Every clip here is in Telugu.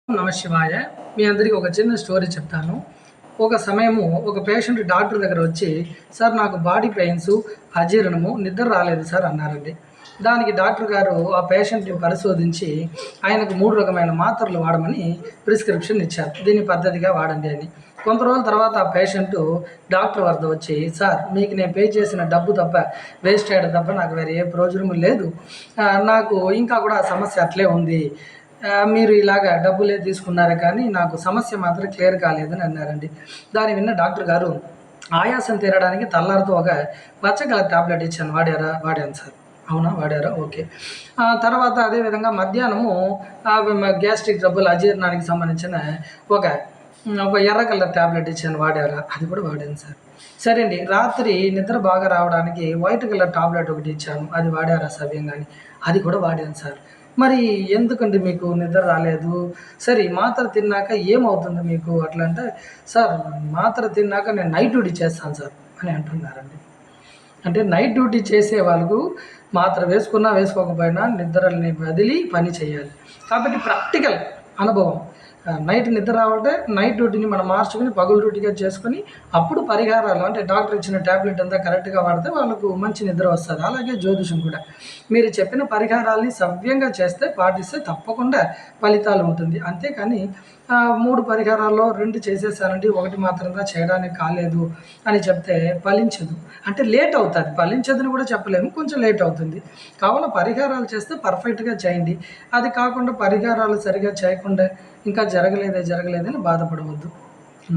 నమశివాయ. మీ అందరికీ ఒక చిన్న స్టోరీ చెప్తాను. ఒక సమయము ఒక పేషెంట్ డాక్టర్ దగ్గర వచ్చి, "సార్ నాకు బాడీ పెయిన్స్, అజీర్ణము, నిద్ర రాలేదు సార్" అన్నారండి. దానికి డాక్టర్ గారు ఆ పేషెంట్‌ని పరిశోధించి ఆయనకు 3 రకమైన మాత్రలు వాడమని ప్రిస్క్రిప్షన్ ఇచ్చారు. దీన్ని పద్ధతిగా వాడండి అని. కొంత రోజుల తర్వాత ఆ పేషెంటు డాక్టర్ వద్ద వచ్చి, "సార్ మీకు నేను పే చేసిన డబ్బు తప్ప వేస్ట్ చేయడం తప్ప నాకు వేరే ఏ ప్రయోజనము లేదు. నాకు ఇంకా కూడా ఆ సమస్య అట్లే ఉంది. మీరు ఇలాగ డబ్బులే తీసుకున్నారు కానీ నాకు సమస్య మాత్రం క్లియర్ కాలేదని" అన్నారండి. దాన్ని విన్న డాక్టర్ గారు, "ఆయాసం తీరడానికి తల్లారితో ఒక పచ్చ కలర్ టాబ్లెట్ ఇచ్చాను, వాడారా?" "వాడాను సార్." "అవునా, వాడారా? ఓకే." తర్వాత అదేవిధంగా మధ్యాహ్నము గ్యాస్ట్రిక్ ట్రబుల్, అజీర్ణానికి సంబంధించిన ఒక ఒక ఎర్ర కలర్ టాబ్లెట్ ఇచ్చాను, వాడారా?" "అది కూడా వాడాను సార్." "సరే అండి, రాత్రి నిద్ర బాగా రావడానికి వైట్ కలర్ టాబ్లెట్ ఒకటి ఇచ్చాను, అది వాడారా సవ్యంగాని?" "అది కూడా వాడాను సార్." "మరి ఎందుకండి మీకు నిద్ర రాలేదు? సరే ఈ మాత్ర తిన్నాక ఏమవుతుంది మీకు అట్లా" అంటే, "సార్ మాత్ర తిన్నాక నేను నైట్ డ్యూటీ చేస్తాను సార్" అని అంటున్నారండి. అంటే నైట్ డ్యూటీ చేసే వాళ్ళకు మాత్ర వేసుకున్నా వేసుకోకపోయినా నిద్రని వదిలి పని చేయాలి. కాబట్టి ప్రాక్టికల్ అనుభవం. నైట్ నిద్ర రావాలంటే నైట్ డ్యూటీని మనం మార్చుకొని పగలు డ్యూటీగా చేసుకొని అప్పుడు పరిహారాలు, అంటే డాక్టర్ ఇచ్చిన టాబ్లెట్ అంతా కరెక్ట్‌గా వాడితే వాళ్ళకు మంచి నిద్ర వస్తది. అలాగే జ్యోతిషం కూడా. మీరు చెప్పిన పరిహారాల్ని సవ్యంగా చేస్తే, పాటిస్తే తప్పకుండా ఫలితాలు ఉంటుంది. అంతేకాని 3 పరిహారాల్లో 2 చేసేసానండి, 1 మాత్రంగా చేయడానికి కాలేదు అని చెప్తే ఫలించదు. అంటే లేట్ అవుతది. ఫలించదని కూడా చెప్పలేము. కొంచెం లేట్ అవుతుంది. కావున పరిహారాలు చేస్తే పర్ఫెక్ట్‌గా చేయండి. అది కాకుండా పరిహారాలు సరిగ్గా చేయకుండా ఇంకా జరగలేదని బాధపడవద్దు.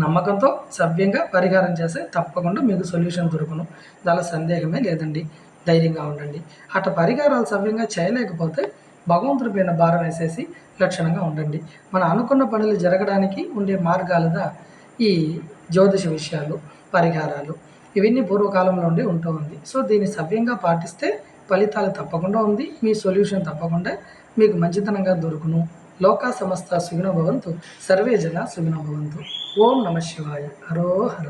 నమ్మకంతో సవ్యంగా పరిహారం చేస్తే తప్పకుండా మీకు సొల్యూషన్ దొరుకును. దానిలో సందేహమే లేదండి. ధైర్యంగా ఉండండి. అట్ట పరిహారాలు సవ్యంగా చేయలేకపోతే భగవంతుడి పైన భారం వేసేసి లక్షణంగా ఉండండి. మనం అనుకున్న పనులు జరగడానికి ఉండే మార్గాలుగా ఈ జ్యోతిష విషయాలు, పరిహారాలు ఇవన్నీ పూర్వకాలంలో నుండి ఉంటూ ఉంది. సో దీన్ని సవ్యంగా పాటిస్తే ఫలితాలు తప్పకుండా ఉంది. మీ సొల్యూషన్ తప్పకుండా మీకు మంచితనంగా దొరుకును. లోకా సమస్త సుఖినో భవంతు. సర్వే జన సుఖినో భవంతు. ఓం నమ శివాయ. హరోహర.